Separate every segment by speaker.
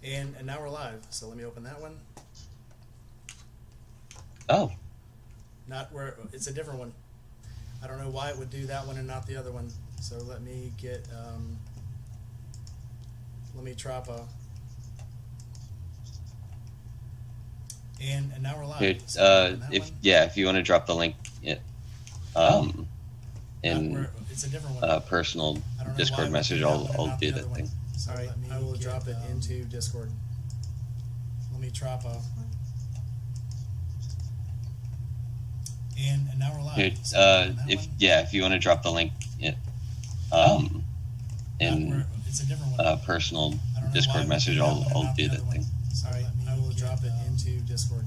Speaker 1: And now we're live. So let me open that one.
Speaker 2: Oh.
Speaker 1: Not where it's a different one. I don't know why it would do that one and not the other one. So let me get let me drop a and now we're live.
Speaker 2: Here,
Speaker 1: So
Speaker 2: if you want to drop the link, in
Speaker 1: it's a different one.
Speaker 2: personal Discord message, I'll do that thing.
Speaker 1: Sorry, I will drop it into Discord. Let me drop a and now we're live.
Speaker 2: Here,
Speaker 1: So
Speaker 2: if you want to drop the link, in
Speaker 1: it's a different one.
Speaker 2: personal Discord message, I'll do that thing.
Speaker 1: Sorry, I will drop it into Discord.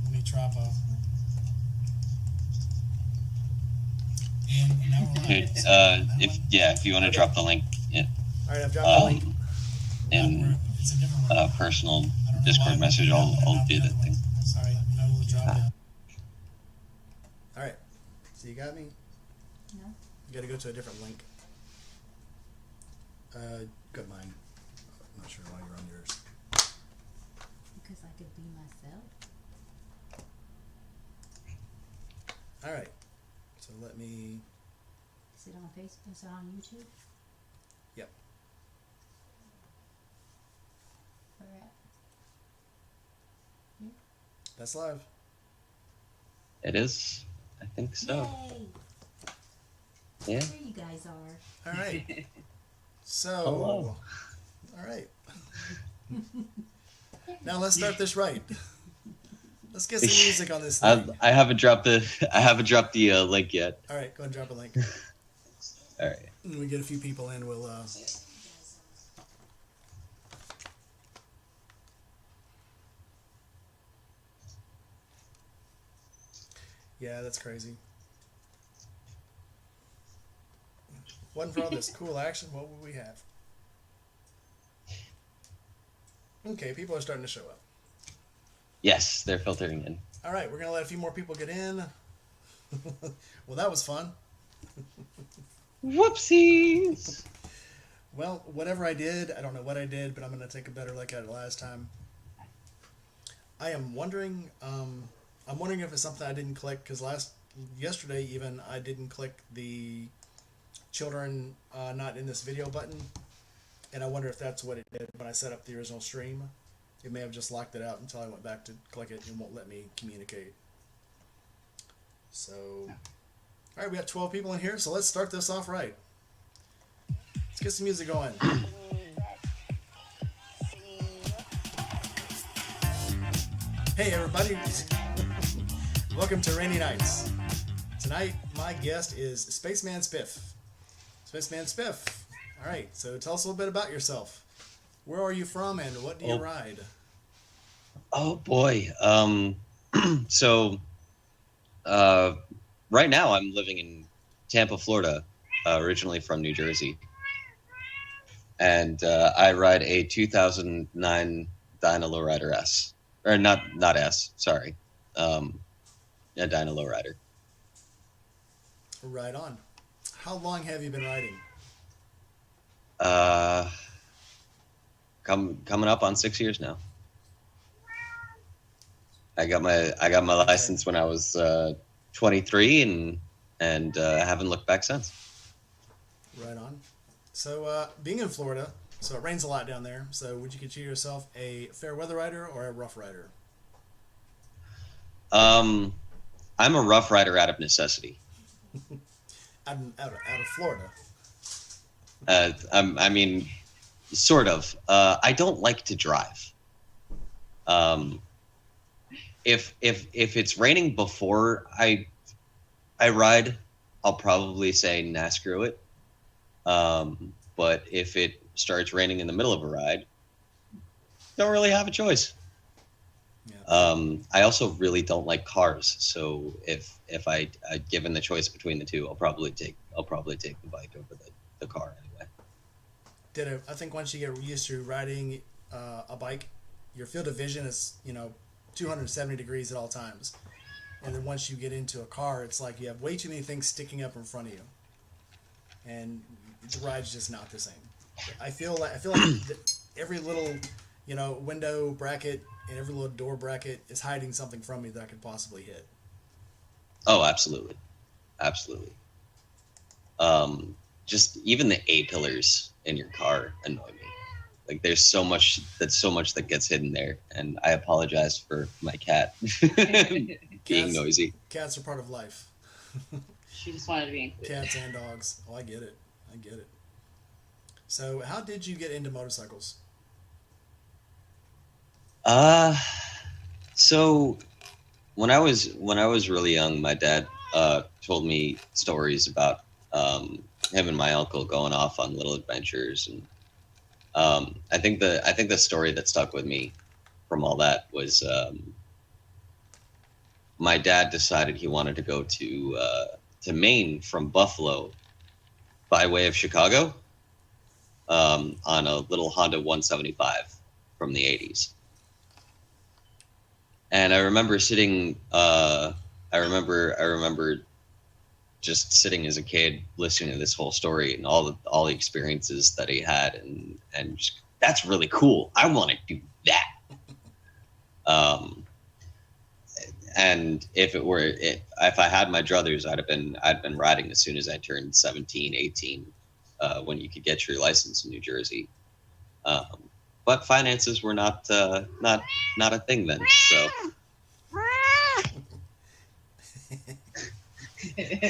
Speaker 1: Let me drop a and now we're live.
Speaker 2: Here, if you want to drop the link,
Speaker 1: all right, I've dropped the link.
Speaker 2: in
Speaker 1: It's a different one.
Speaker 2: personal Discord message, I'll do that thing.
Speaker 1: Sorry, I will drop it. All right, so you got me?
Speaker 3: No.
Speaker 1: You got to go to a different link. Got mine. I'm not sure why you're on yours.
Speaker 3: Because I could be myself.
Speaker 1: All right, so let me.
Speaker 3: Is it on Facebook? Is it on YouTube?
Speaker 1: Yep.
Speaker 3: Where at?
Speaker 1: That's live.
Speaker 2: It is. I think so.
Speaker 3: Yay!
Speaker 2: Yeah.
Speaker 3: There you guys are.
Speaker 1: All right. So.
Speaker 2: Hello.
Speaker 1: All right. Now let's start this right. Let's get some music on this thing.
Speaker 2: I haven't dropped the link yet.
Speaker 1: All right, go ahead and drop a link.
Speaker 2: All right.
Speaker 1: When we get a few people in, we'll. Yeah, that's crazy. Wasn't for all this cool action, what would we have? Okay, people are starting to show up.
Speaker 2: Yes, they're filtering in.
Speaker 1: All right, we're going to let a few more people get in. Well, that was fun.
Speaker 2: Whoopsies!
Speaker 1: Well, whatever I did, I don't know what I did, but I'm going to take a better look at it last time. I am wondering, I'm wondering if it's something I didn't click, because yesterday even, I didn't click the children not in this video button, and I wonder if that's what it did when I set up the original stream. It may have just locked it out until I went back to click it and won't let me communicate. So, all right, we got 12 people in here, so let's start this off right. Let's get some music going. Hey everybody, welcome to Rainy Nights. Tonight, my guest is Spaceman Spiff. Spaceman Spiff. All right, so tell us a little bit about yourself. Where are you from, and what do you ride?
Speaker 2: Oh boy. So, right now I'm living in Tampa, Florida, originally from New Jersey, and I ride a 2009 Dyna Lowrider S, or not S. Sorry, a Dyna Lowrider.
Speaker 1: Right on. How long have you been riding?
Speaker 2: Coming up on 6 years now. I got my license when I was 23, and haven't looked back since.
Speaker 1: Right on. So being in Florida, so it rains a lot down there. So would you consider yourself a fair weather rider or a rough rider?
Speaker 2: I'm a rough rider out of necessity.
Speaker 1: out of Florida.
Speaker 2: I mean, sort of. I don't like to drive. If it's raining before I ride, I'll probably say nah, screw it. But if it starts raining in the middle of a ride, don't really have a choice. Yeah. I also really don't like cars, so if I given the choice between the two, I'll probably take the bike over the car anyway.
Speaker 1: I think once you get used to riding a bike, your field of vision is 270 degrees at all times, and then once you get into a car, it's like you have way too many things sticking up in front of you, and the ride's just not the same. I feel like every little, window bracket and every little door bracket is hiding something from me that I could possibly hit.
Speaker 2: Oh, absolutely, absolutely. Just even the A pillars in your car annoy me. Like there's so much that gets hidden there, and I apologize for my cat being
Speaker 1: Cats,
Speaker 2: noisy.
Speaker 1: cats are part of life.
Speaker 4: She just wanted to be included.
Speaker 1: Cats and dogs. Oh, I get it. I get it. So, how did you get into motorcycles?
Speaker 2: Uh, so when I was really young, my dad told me stories about him and my uncle going off on little adventures, and I think the story that stuck with me from all that was my dad decided he wanted to go to Maine from Buffalo by way of Chicago on a little Honda 175 from the 80s. And I remember sitting. I remember just sitting as a kid, listening to this whole story and all the experiences that he had, and just, that's really cool. I want to do that. And if I had my druthers, I'd been riding as soon as I turned 17, 18, when you could get your license in New Jersey. But finances were not a thing then. So.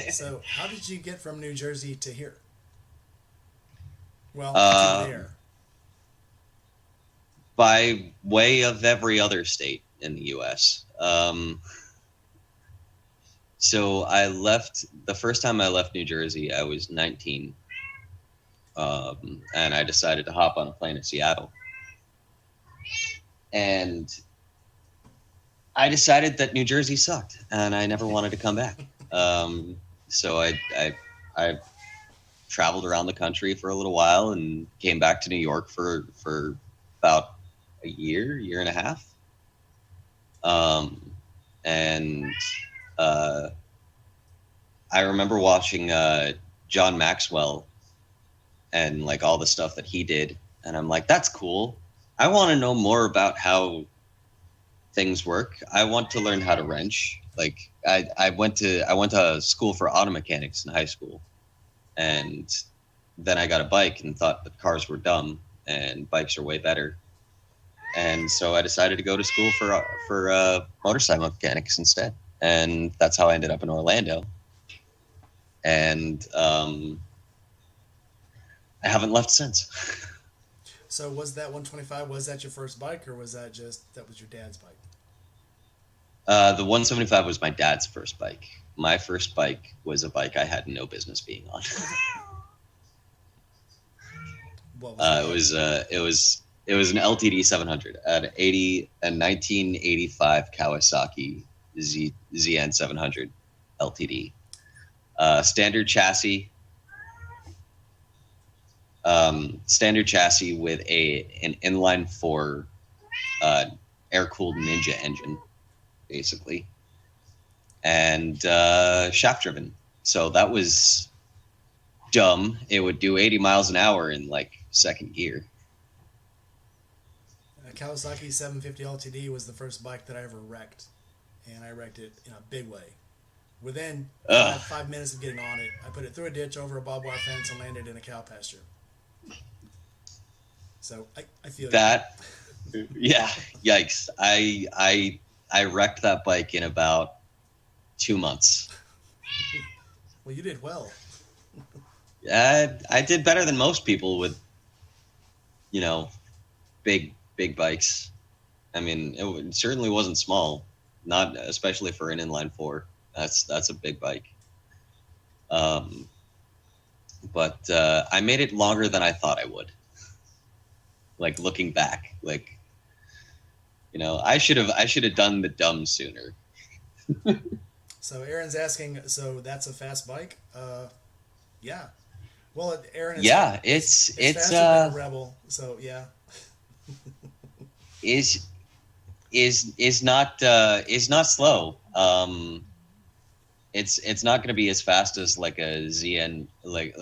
Speaker 1: So, how did you get from New Jersey to here? Well, to there.
Speaker 2: By way of every other state in the U.S. So the first time I left New Jersey, I was 19, and I decided to hop on a plane to Seattle. And I decided that New Jersey sucked, and I never wanted to come back. So I traveled around the country for a little while and came back to New York for about a year and a half. And I remember watching John Maxwell and like all the stuff that he did, and I'm like, that's cool. I want to know more about how things work. I want to learn how to wrench. Like I went to school for auto mechanics in high school, and then I got a bike and thought that cars were dumb and bikes are way better. And so I decided to go to school for motorcycle mechanics instead, and that's how I ended up in Orlando. And I haven't left since.
Speaker 1: So, was that 125? Was that your first bike, or was that your dad's bike?
Speaker 2: The 175 was my dad's first bike. My first bike was a bike I had no business being on.
Speaker 1: What was
Speaker 2: It was an LTD 700, a 1985 Kawasaki ZN 700 LTD, standard chassis with an inline 4 air cooled Ninja engine, basically, and shaft driven. So that was dumb. It would do 80 miles an hour in like second gear.
Speaker 1: Kawasaki 750 LTD was the first bike that I ever wrecked, and I wrecked it in a big way. Within 5 minutes of getting on it, I put it through a ditch, over a barbed wire fence, and landed in a cow pasture. So I feel
Speaker 2: that. Yeah, yikes! I wrecked that bike in about 2 months.
Speaker 1: Well, you did well.
Speaker 2: I did better than most people with, big bikes. I mean, it certainly wasn't small, not especially for an inline 4. That's a big bike. But I made it longer than I thought I would. Like looking back, I should have done the dumb sooner.
Speaker 1: So Aaron's asking, so that's a fast bike? Yeah. Well, Aaron. It's faster than a Rebel. So yeah.
Speaker 2: is not slow. It's not going to be as fast as like a ZN, like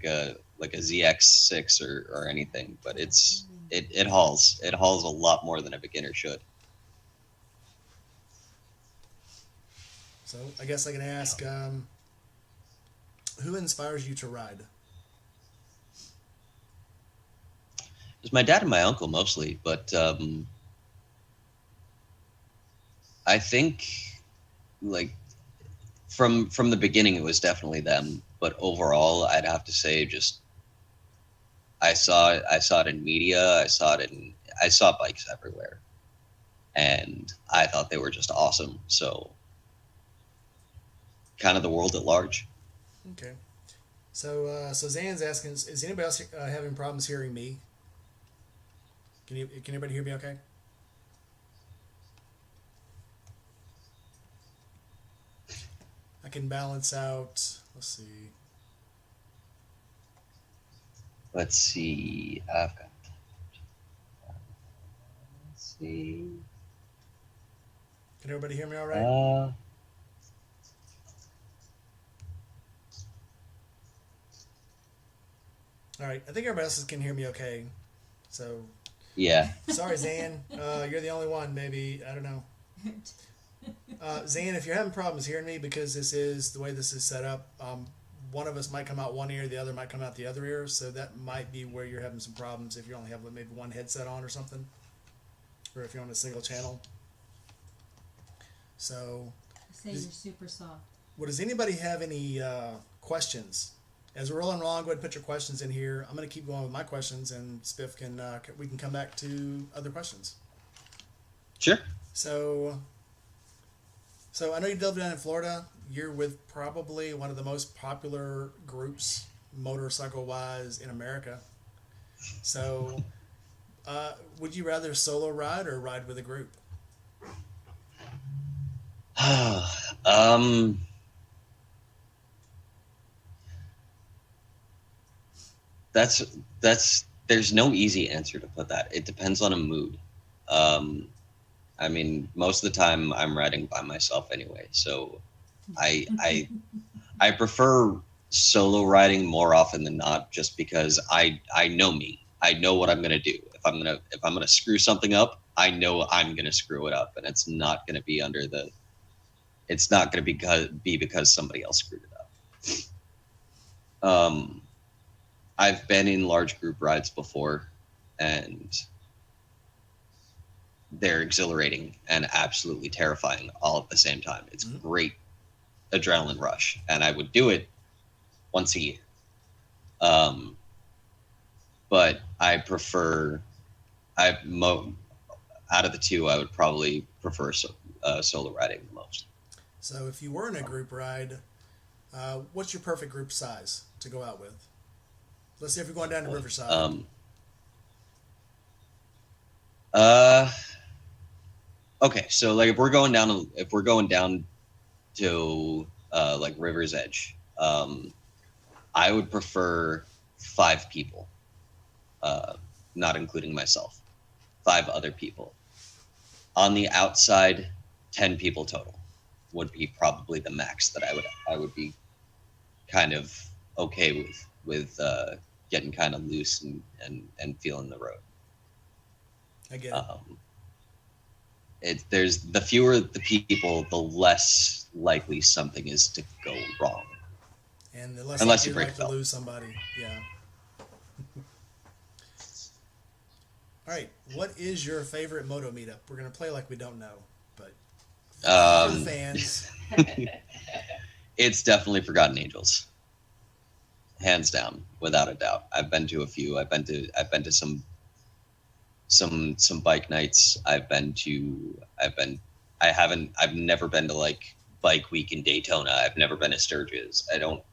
Speaker 2: a ZX6 or anything, but it's it hauls. It hauls a lot more than a beginner should.
Speaker 1: So I guess I can ask, who inspires you to ride?
Speaker 2: It's my dad and my uncle mostly, but I think like from the beginning it was definitely them. But overall, I'd have to say just I saw it in media. I saw bikes everywhere, and I thought they were just awesome. So kind of the world at large.
Speaker 1: Okay. So Zan's asking, is anybody else having problems hearing me? Can anybody hear me okay? I can balance out, let's see.
Speaker 2: Let's see. I've got. Let's see.
Speaker 1: Can everybody hear me all right? All right. I think everybody else can hear me okay. So.
Speaker 2: Yeah.
Speaker 1: Sorry, Zan. You're the only one, maybe. I don't know. Zan, if you're having problems hearing me because this is the way this is set up, one of us might come out one ear, the other might come out the other ear, so that might be where you're having some problems if you only have maybe one headset on or something, or if you're on a single channel. So,
Speaker 3: Say you're super soft.
Speaker 1: well, does anybody have any questions? As we're rolling along, go ahead and put your questions in here. I'm going to keep going with my questions, and Spiff we can come back to other questions.
Speaker 2: Sure.
Speaker 1: So I know you live down in Florida. You're with probably one of the most popular groups, motorcycle-wise, in America. So, would you rather solo ride or ride with a group?
Speaker 2: That's there's no easy answer to put that. It depends on a mood. I mean, most of the time I'm riding by myself anyway, so I prefer solo riding more often than not, just because I know me. I know what I'm gonna do. If I'm gonna screw something up, I know I'm gonna screw it up, and it's not gonna be because somebody else screwed it up. I've been in large group rides before, and they're exhilarating and absolutely terrifying all at the same time. It's great adrenaline rush, and I would do it once a year. But I prefer, out of the two, I would probably prefer solo riding the most.
Speaker 1: So if you were in a group ride, what's your perfect group size to go out with? Let's say if you're going down to Riverside.
Speaker 2: Okay, so like if we're going down to like River's Edge, I would prefer 5 people, not including myself, 5 other people. On the outside, 10 people total would be probably the max that I would be kind of okay with getting kind of loose and feeling the road.
Speaker 1: I get it.
Speaker 2: There's the fewer the people, the less likely something is to go wrong.
Speaker 1: And the less
Speaker 2: unless
Speaker 1: likely
Speaker 2: you break
Speaker 1: like
Speaker 2: a belt.
Speaker 1: to lose somebody. Yeah. All right. What is your favorite moto meetup? We're gonna play like we don't know, but for the fans.
Speaker 2: It's definitely Forgotten Angels, hands down, without a doubt. I've been to a few. I've been to some bike nights. I've never been to like Bike Week in Daytona. I've never been to Sturgis. I don't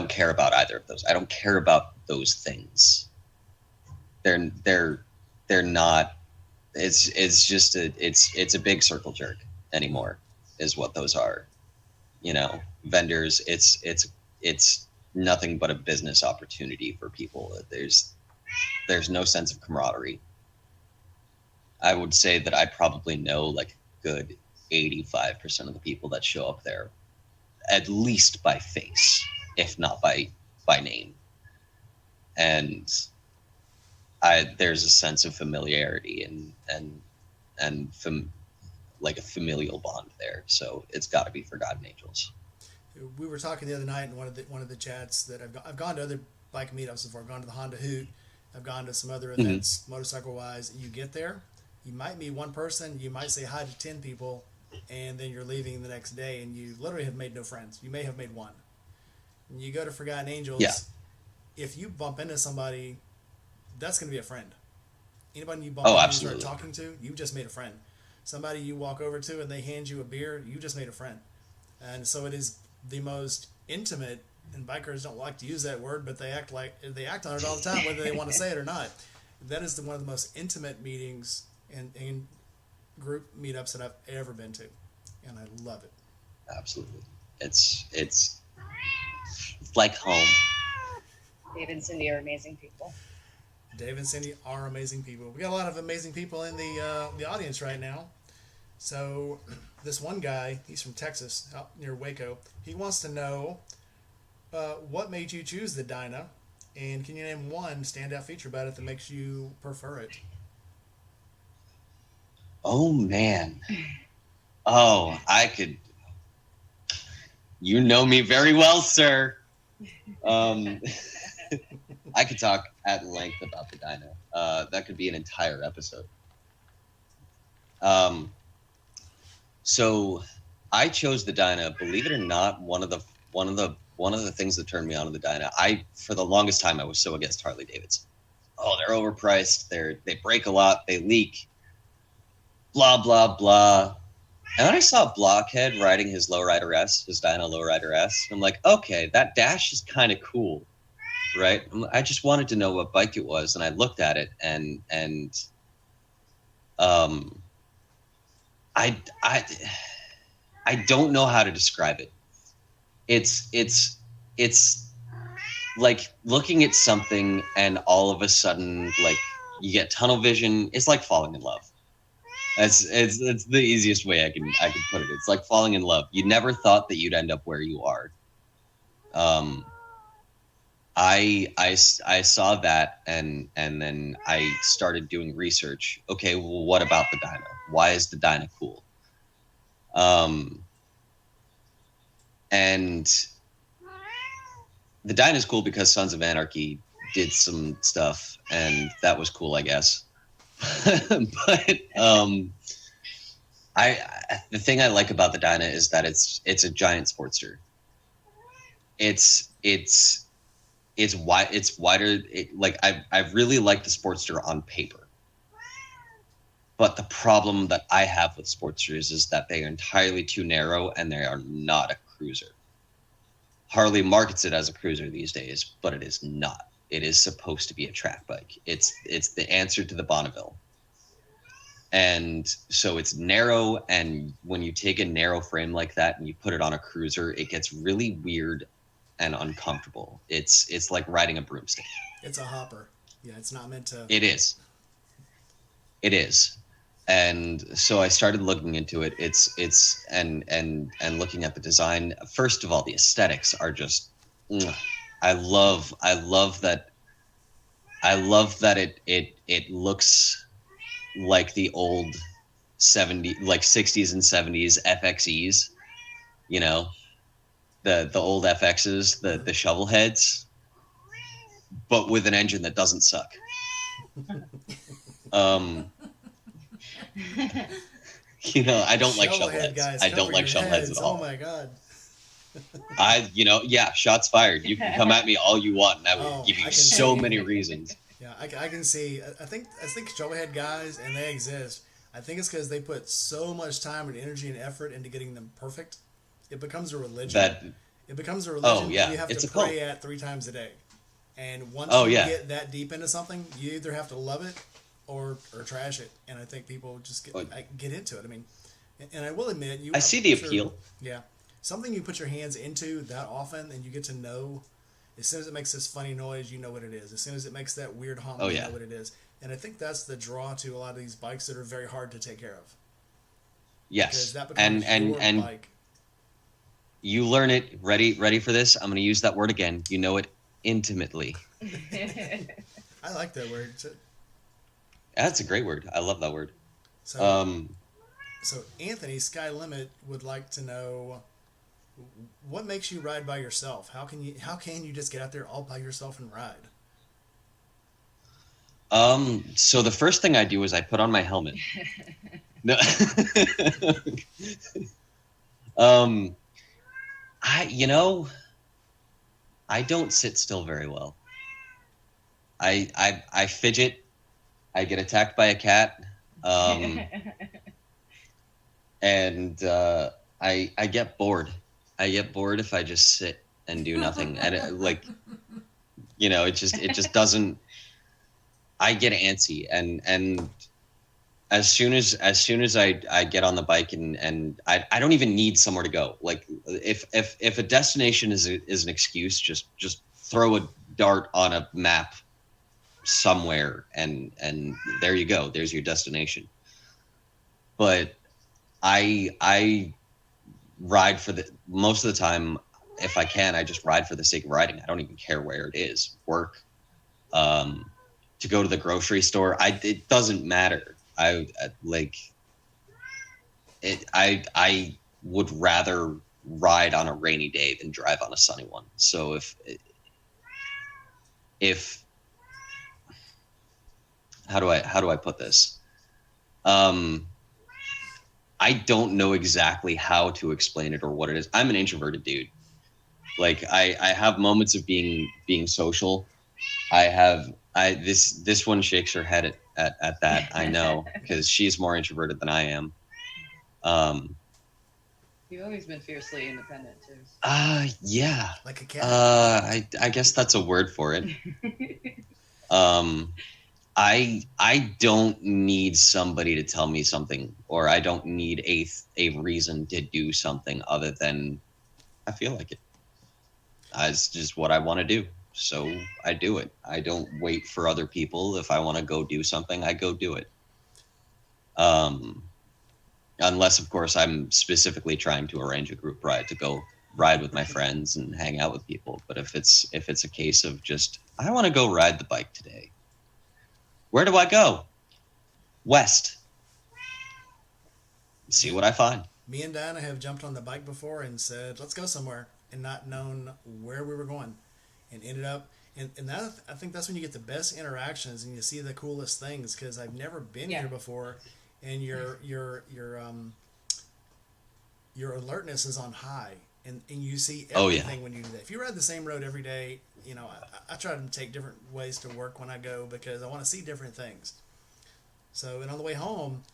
Speaker 2: care about either of those. I don't care about those things. They're not. It's a big circle jerk anymore, is what those are. You know, vendors. It's nothing but a business opportunity for people. There's no sense of camaraderie. I would say that I probably know like a good 85% of the people that show up there, at least by face, if not by name. and there's a sense of familiarity and like a familial bond there. So it's got to be Forgotten Angels.
Speaker 1: We were talking the other night in one of the chats that I've gone to other bike meetups before. I've gone to the Honda Hoot. I've gone to some other events, motorcycle wise. You get there, you might meet one person, you might say hi to 10 people, and then you're leaving the next day, and you literally have made no friends. You may have made one. When you go to Forgotten Angels, if you bump into somebody, that's going to be a friend. Anybody you bump into and start talking to, you just made a friend. Somebody you walk over to and they hand you a beer, you just made a friend. And so it is the most intimate, and bikers don't like to use that word, but they act on it all the time, whether they want to say it or not. That is one of the most intimate meetings and group meetups that I've ever been to, and I love it.
Speaker 2: Absolutely, it's like home.
Speaker 4: Dave and Cindy are amazing people.
Speaker 1: Dave and Cindy are amazing people. We got a lot of amazing people in the audience right now. So this one guy, he's from Texas, out near Waco. He wants to know what made you choose the Dyna, and can you name one standout feature about it that makes you prefer it?
Speaker 2: Oh man, oh I could. You know me very well, sir. I could talk at length about the Dyna. That could be an entire episode. So I chose the Dyna. Believe it or not, one of the things that turned me on to the Dyna. For the longest time I was so against Harley Davidson. Oh, they're overpriced. They break a lot. They leak. Blah blah blah. And I saw Blockhead riding his Lowrider S, his Dyna Lowrider S. I'm like, okay, that dash is kind of cool, right? I just wanted to know what bike it was, and I looked at it, and I don't know how to describe it. It's like looking at something and all of a sudden, like, you get tunnel vision. It's like falling in love. It's the easiest way I can put it. It's like falling in love. You never thought that you'd end up where you are. I saw that and then I started doing research. Okay, well, what about the Dyna? Why is the Dyna cool? And the Dyna is cool because Sons of Anarchy did some stuff, and that was cool, I guess. But the thing I like about the Dyna is that it's a giant Sportster. It's wider. I really like the Sportster on paper. But the problem that I have with Sportsters is that they are entirely too narrow and they are not a cruiser. Harley markets it as a cruiser these days, but it is not. It is supposed to be a track bike. It's the answer to the Bonneville. And so it's narrow, and when you take a narrow frame like that and you put it on a cruiser, it gets really weird and uncomfortable. It's like riding a broomstick.
Speaker 1: It's a hopper. Yeah, it's not meant to.
Speaker 2: It is. And so I started looking into it. It's looking at the design. First of all, the aesthetics are just. I love that. I love that it looks like the old 60s and 70s FXEs, you know, the old FXs, the shovel heads, but with an engine that doesn't suck. You know, I don't like shovel heads.
Speaker 1: Guys,
Speaker 2: I don't like shovel heads at all.
Speaker 1: Oh my god.
Speaker 2: Shots fired. You can come at me all you want, and I will give you so many reasons.
Speaker 1: Yeah, I can see. I think shovelhead guys, and they exist. I think it's because they put so much time and energy and effort into getting them perfect. It becomes a religion. It becomes a religion that you have to pray at 3 times a day. And once you get that deep into something, you either have to love it or trash it. And I think people just get into it. I mean, and I will admit,
Speaker 2: I see the appeal.
Speaker 1: Yeah, something you put your hands into that often, and you get to know. As soon as it makes this funny noise, you know what it is. As soon as it makes that weird hum, you know what it is. And I think that's the draw to a lot of these bikes that are very hard to take care of.
Speaker 2: Yes,
Speaker 1: that becomes your bike.
Speaker 2: You learn it. Ready for this? I'm going to use that word again. You know it intimately.
Speaker 1: I like that word.
Speaker 2: That's a great word. I love that word.
Speaker 1: So, so Anthony Sky Limit would like to know what makes you ride by yourself. How can you just get out there all by yourself and ride?
Speaker 2: So the first thing I do is I put on my helmet. No. I don't sit still very well. I fidget. I get attacked by a cat. And I get bored. I get bored if I just sit and do nothing. And it just doesn't. I get antsy, and as soon as I get on the bike and I don't even need somewhere to go. Like if a destination is an excuse, just throw a dart on a map somewhere and there you go. There's your destination. But I ride for most of the time. If I can, I just ride for the sake of riding. I don't even care where it is. Work, to go to the grocery store. It doesn't matter. I would rather ride on a rainy day than drive on a sunny one. So if how do I put this? I don't know exactly how to explain it or what it is. I'm an introverted dude. Like I have moments of being social. This one shakes her head at that. I know, because she's more introverted than I am.
Speaker 4: You've always been fiercely independent too.
Speaker 2: Yeah.
Speaker 1: Like a cat.
Speaker 2: I guess that's a word for it. I don't need somebody to tell me something, or I don't need a reason to do something other than I feel like it. It's just what I want to do. So I do it. I don't wait for other people. If I want to go do something, I go do it. Unless, of course, I'm specifically trying to arrange a group ride to go ride with my friends and hang out with people. But if it's a case of just, I want to go ride the bike today. Where do I go? West. See what I find.
Speaker 1: Me and Diana have jumped on the bike before and said, let's go somewhere, and not known where we were going. And ended up, and that, I think that's when you get the best interactions and you see the coolest things, because I've never been here before, and your alertness is on high, and you see everything when you do that. If you ride the same road every day, I try to take different ways to work when I go, because I want to see different things. So, and on the way home,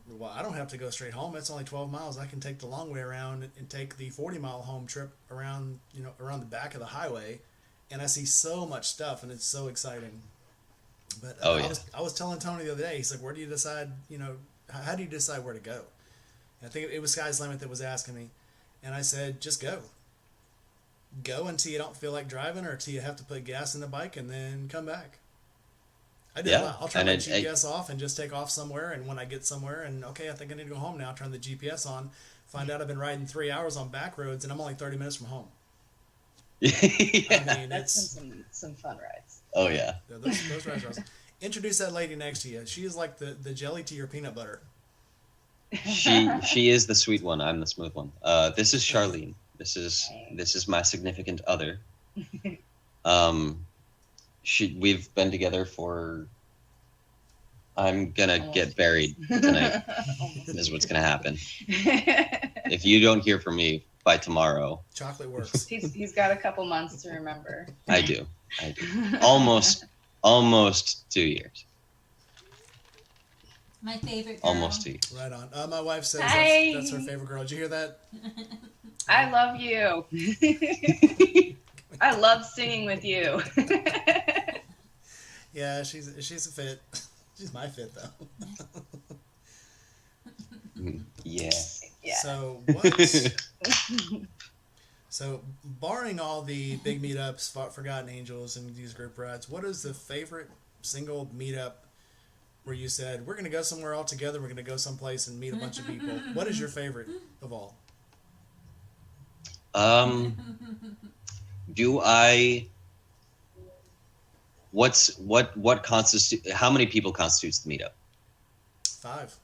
Speaker 1: well, I don't have to go straight home. It's only 12 miles. I can take the long way around and take the 40-mile home trip around the back of the highway. And I see so much stuff, and it's so exciting. But I was telling Tony the other day, he's like, where do you decide, how do you decide where to go? And I think it was Sky's Limit that was asking me. And I said, just go. Go until you don't feel like driving, or until you have to put gas in the bike, and then come back. I do a lot. I'll turn my GPS off and just take off somewhere, and when I get somewhere and, okay, I think I need to go home now, turn the GPS on, find out I've been riding 3 hours on back roads, and I'm only 30 minutes from home. I mean,
Speaker 4: that's some fun rides.
Speaker 2: Oh yeah.
Speaker 1: Those rides are awesome. Introduce that lady next to you. She is like the jelly to your peanut butter.
Speaker 2: She is the sweet one. I'm the smooth one. This is Charlene. This is my significant other. We've been together for. I'm gonna get buried tonight. Is what's gonna happen. If you don't hear from me by tomorrow,
Speaker 1: chocolate works.
Speaker 4: He's got a couple months to remember.
Speaker 2: I do. Almost 2 years.
Speaker 3: My favorite girl.
Speaker 2: Almost 2 years.
Speaker 1: Right on. My wife says that's her favorite girl. Did you hear that?
Speaker 4: I love you. I love singing with you.
Speaker 1: Yeah, she's a fit. She's my fit though.
Speaker 2: Yeah.
Speaker 1: So So barring all the big meetups, Forgotten Angels, and these group rides, what is the favorite single meetup where you said, we're going to go somewhere all together, we're going to go someplace and meet a bunch of people? What is your favorite of all?
Speaker 2: Do I what constitute? How many people constitutes the meetup?
Speaker 1: 5,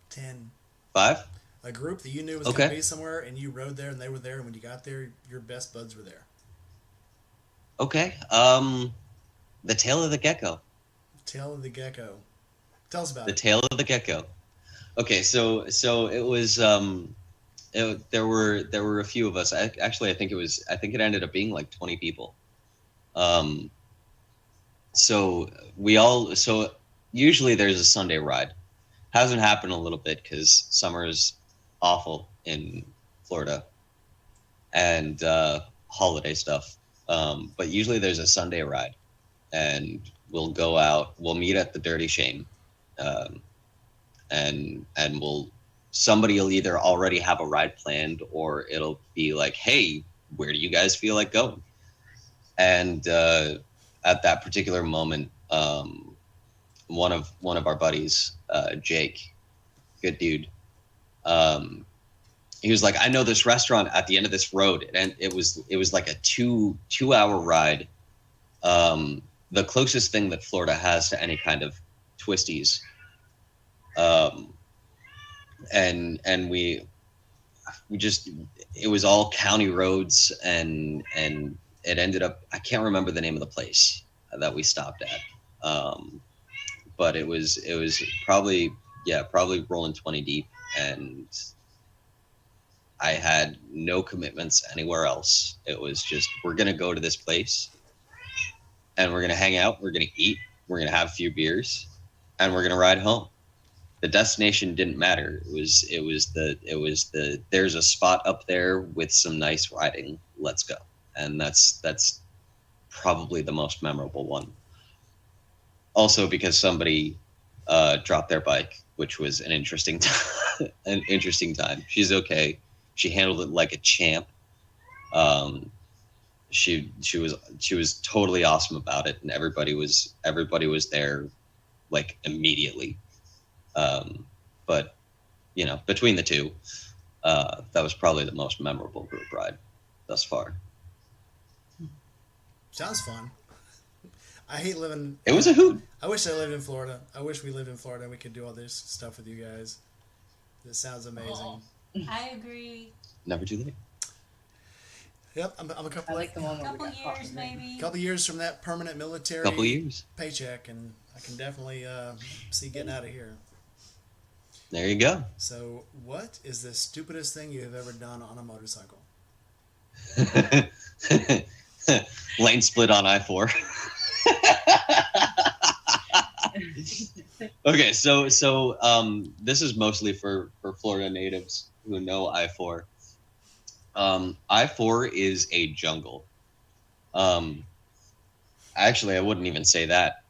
Speaker 1: 10.
Speaker 2: 5.
Speaker 1: A group that you knew was
Speaker 2: Okay.
Speaker 1: going to be somewhere, and you rode there, and they were there, and when you got there, your best buds were there.
Speaker 2: Okay. The tail of the gecko.
Speaker 1: Tail of the gecko. Tell us about
Speaker 2: The
Speaker 1: it.
Speaker 2: tail of the gecko. Okay, so it was there were a few of us. I think it ended up being like 20 people. So usually there's a Sunday ride. Hasn't happened a little bit because summer is awful in Florida and holiday stuff. But usually there's a Sunday ride, and we'll go out. We'll meet at the Dirty Shame, and somebody will either already have a ride planned, or it'll be like, hey, where do you guys feel like going? And at that particular moment, one of our buddies, Jake, good dude, he was like, I know this restaurant at the end of this road, and it was like a 2-hour ride. The closest thing that Florida has to any kind of twisties. And we just, it was all county roads, and it ended up, I can't remember the name of the place that we stopped at. But it was probably rolling 20 deep, and I had no commitments anywhere else. It was just, we're going to go to this place, and we're going to hang out, we're going to eat, we're going to have a few beers, and we're going to ride home. The destination didn't matter. It was the there's a spot up there with some nice riding, let's go. And that's probably the most memorable one. Also because somebody dropped their bike, which was an interesting time. She's okay. She handled it like a champ. She was totally awesome about it, and everybody was there like immediately. But between the two, that was probably the most memorable group ride thus far.
Speaker 1: Sounds fun. I hate living.
Speaker 2: It was a hoot.
Speaker 1: I wish I lived in Florida. I wish we lived in Florida and we could do all this stuff with you guys. This sounds amazing.
Speaker 3: I agree.
Speaker 2: Never too late.
Speaker 1: Yep, I'm a couple.
Speaker 4: I like the one
Speaker 3: A
Speaker 4: where we
Speaker 3: couple
Speaker 4: got caught
Speaker 3: years,
Speaker 4: in the rain.
Speaker 3: maybe.
Speaker 1: Couple years from that permanent military
Speaker 2: Couple years.
Speaker 1: paycheck, and I can definitely see getting out of here.
Speaker 2: There you go.
Speaker 1: So, what is the stupidest thing you have ever done on a motorcycle?
Speaker 2: Lane split on I-4. Okay, so this is mostly for Florida natives who know I-4. I-4 is a jungle. Actually, I wouldn't even say that.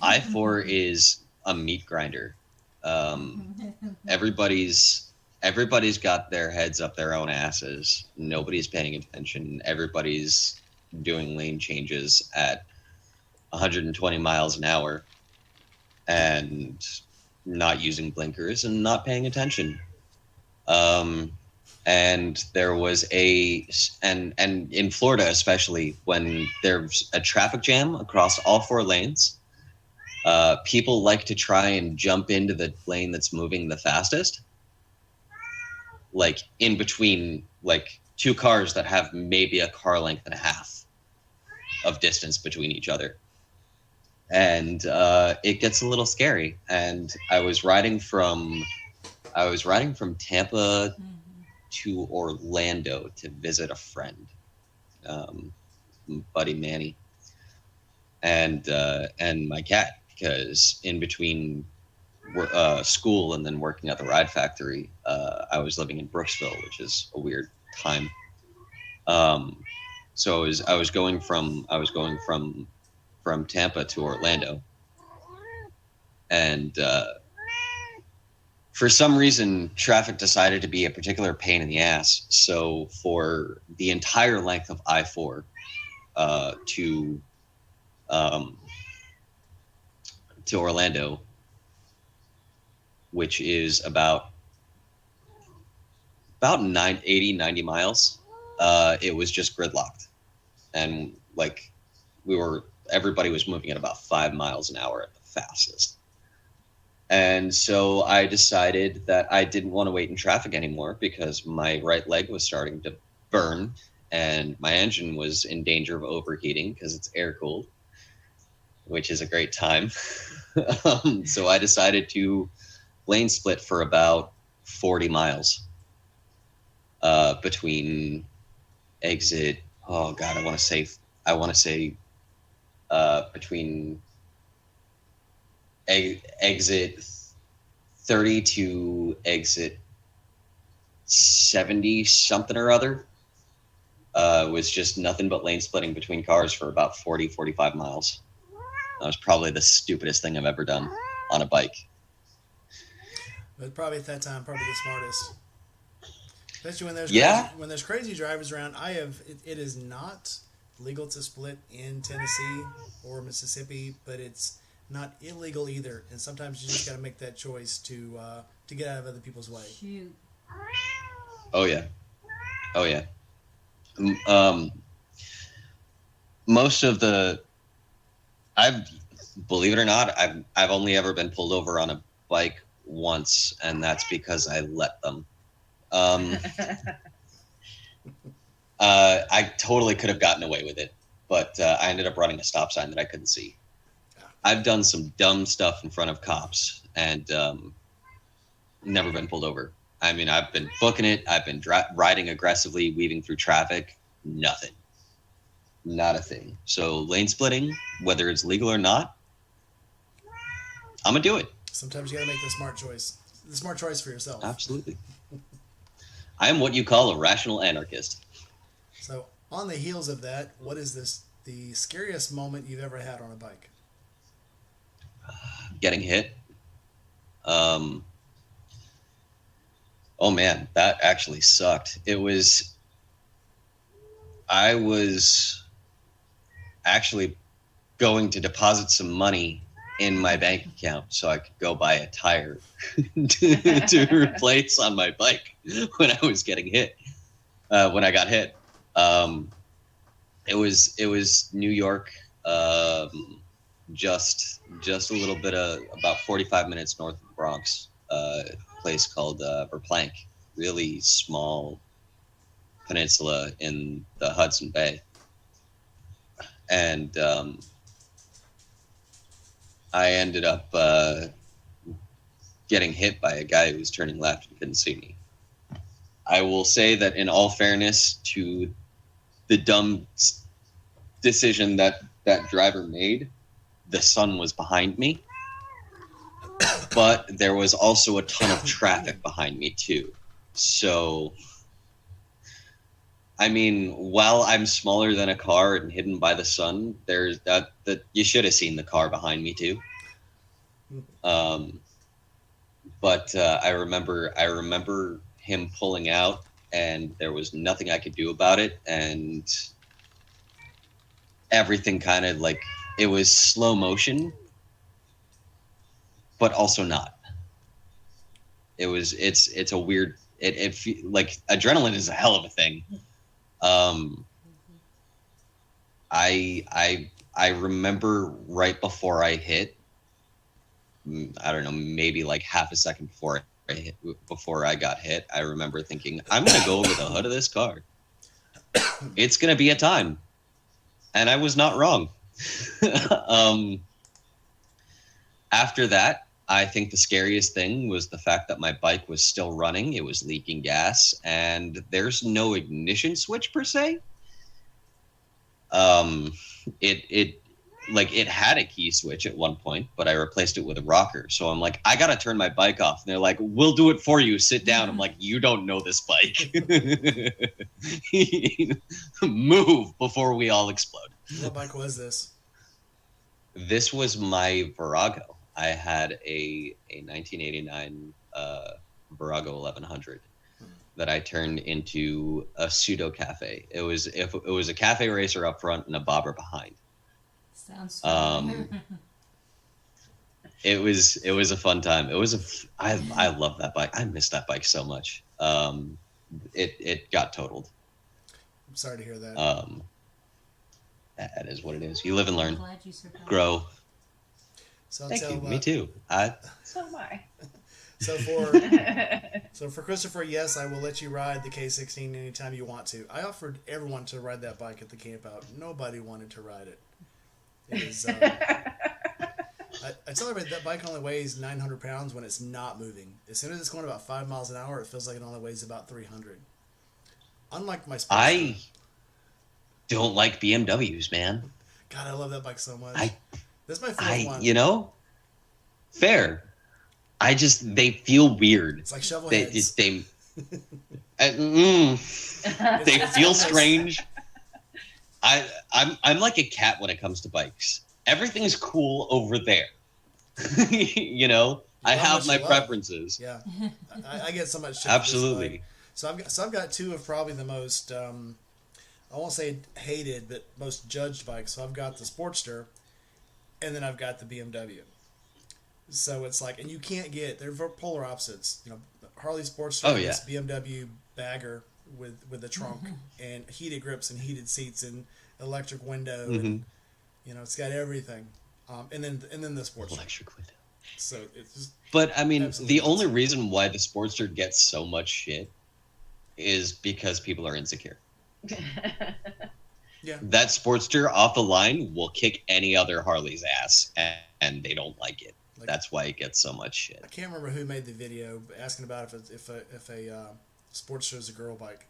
Speaker 2: I-4 is a meat grinder. Everybody's got their heads up their own asses. Nobody's paying attention. Everybody's doing lane changes at 120 miles an hour and not using blinkers and not paying attention. And there was and in Florida, especially when there's a traffic jam across all 4 lanes, people like to try and jump into the lane that's moving the fastest, like in between like 2 cars that have maybe a car length and a half of distance between each other. And it gets a little scary. And I was riding from Tampa to Orlando to visit a friend, buddy Manny, and my cat, because in between school and then working at the ride factory, I was living in Brooksville, which is a weird time. So I was going from Tampa to Orlando, and for some reason, traffic decided to be a particular pain in the ass. So for the entire length of I-4 to Orlando, which is about 90 miles, it was just gridlocked. And like everybody was moving at about 5 miles an hour at the fastest. And so I decided that I didn't want to wait in traffic anymore because my right leg was starting to burn and my engine was in danger of overheating because it's air cooled, which is a great time. So I decided to lane split for about 40 miles between exit. Oh God, I want to say between exit 30 to exit 70 something or other. Was just nothing but lane splitting between cars for about 45 miles. That was probably the stupidest thing I've ever done on a bike.
Speaker 1: But probably at that time, probably the smartest. Especially when there's when there's crazy drivers around. It is not legal to split in Tennessee or Mississippi, but it's not illegal either. And sometimes you just got to make that choice to get out of other people's way.
Speaker 3: Shoot.
Speaker 2: Oh yeah. Most of the, believe it or not, I've only ever been pulled over on a bike once, and that's because I let them. I totally could have gotten away with it, but I ended up running a stop sign that I couldn't see. I've done some dumb stuff in front of cops and never been pulled over. I mean, I've been booking it. I've been riding aggressively, weaving through traffic. Nothing. Not a thing. So lane splitting, whether it's legal or not, I'm going to do it.
Speaker 1: Sometimes you got to make the smart choice. The smart choice for yourself.
Speaker 2: Absolutely. I am what you call a rational anarchist.
Speaker 1: So on the heels of that, what is the scariest moment you've ever had on a bike?
Speaker 2: Getting hit. Oh man, that actually sucked. I was actually going to deposit some money in my bank account so I could go buy a tire to replace on my bike when I was getting hit. When I got hit, it was New York, just a little bit about 45 minutes north of the Bronx, a place called Verplanck, really small peninsula in the Hudson Bay. And I ended up getting hit by a guy who was turning left and couldn't see me. I will say that in all fairness to the dumb decision that driver made, the sun was behind me, but there was also a ton of traffic behind me too. So, I mean, while I'm smaller than a car and hidden by the sun, there's that you should have seen the car behind me too. But I remember him pulling out, and there was nothing I could do about it, and everything kind of like, it was slow motion, but also not. It's a weird, like adrenaline is a hell of a thing. I remember right before I hit, I don't know, maybe like half a second before I got hit, I remember thinking, I'm going to go over the hood of this car. It's going to be a time. And I was not wrong. After that, I think the scariest thing was the fact that my bike was still running. It was leaking gas, and there's no ignition switch per se. It had a key switch at one point, but I replaced it with a rocker. So I'm like, I gotta turn my bike off. And they're like, we'll do it for you. Sit down. I'm like, you don't know this bike. Move before we all explode.
Speaker 1: What bike was this?
Speaker 2: This was my Virago. I had a 1989 Virago 1100 that I turned into a pseudo cafe. It was a cafe racer up front and a bobber behind.
Speaker 3: Sounds
Speaker 2: It was a fun time. I love that bike. I miss that bike so much. It got totaled.
Speaker 1: I'm sorry to hear that.
Speaker 2: That is what it is. You live and
Speaker 3: I'm
Speaker 2: learn,
Speaker 3: glad you survived.
Speaker 2: grow.
Speaker 1: So
Speaker 2: Thank
Speaker 1: tell,
Speaker 2: you. Me too. I
Speaker 4: So am I.
Speaker 1: So for Christopher, yes, I will let you ride the K16 anytime you want to. I offered everyone to ride that bike at the camp out. Nobody wanted to ride it. It is. I tell everybody that bike only weighs 900 pounds when it's not moving. As soon as it's going about 5 miles an hour, it feels like it only weighs about 300. Unlike my Sportster.
Speaker 2: I don't like BMWs, man.
Speaker 1: God, I love that bike so much.
Speaker 2: I
Speaker 1: This is my favorite one.
Speaker 2: you know, fair. They feel weird.
Speaker 1: It's like shovel
Speaker 2: They
Speaker 1: heads.
Speaker 2: they they feel strange. I'm like a cat when it comes to bikes. Everything's cool over there. You know, I
Speaker 1: love
Speaker 2: have
Speaker 1: what
Speaker 2: my
Speaker 1: you love.
Speaker 2: preferences.
Speaker 1: Yeah, I get so much shit for this
Speaker 2: Absolutely.
Speaker 1: bike. So I've got two of probably the most I won't say hated, but most judged bikes. So I've got the Sportster, and then I've got the BMW. So it's like, and you can't get, they're polar opposites. You know, Harley Sportster,
Speaker 2: Oh, yeah.
Speaker 1: this BMW bagger with the trunk and heated grips and heated seats and electric window. And, you know, it's got everything. And then the Sportster.
Speaker 2: Electric window.
Speaker 1: So it's just,
Speaker 2: But I mean,
Speaker 1: Absolutely.
Speaker 2: the only reason why the Sportster gets so much shit is because people are insecure.
Speaker 1: yeah.
Speaker 2: That Sportster off the line will kick any other Harley's ass, and they don't like it.
Speaker 1: Like,
Speaker 2: That's why it gets so much shit.
Speaker 1: I can't remember who made the video asking about if a Sportster is a girl bike,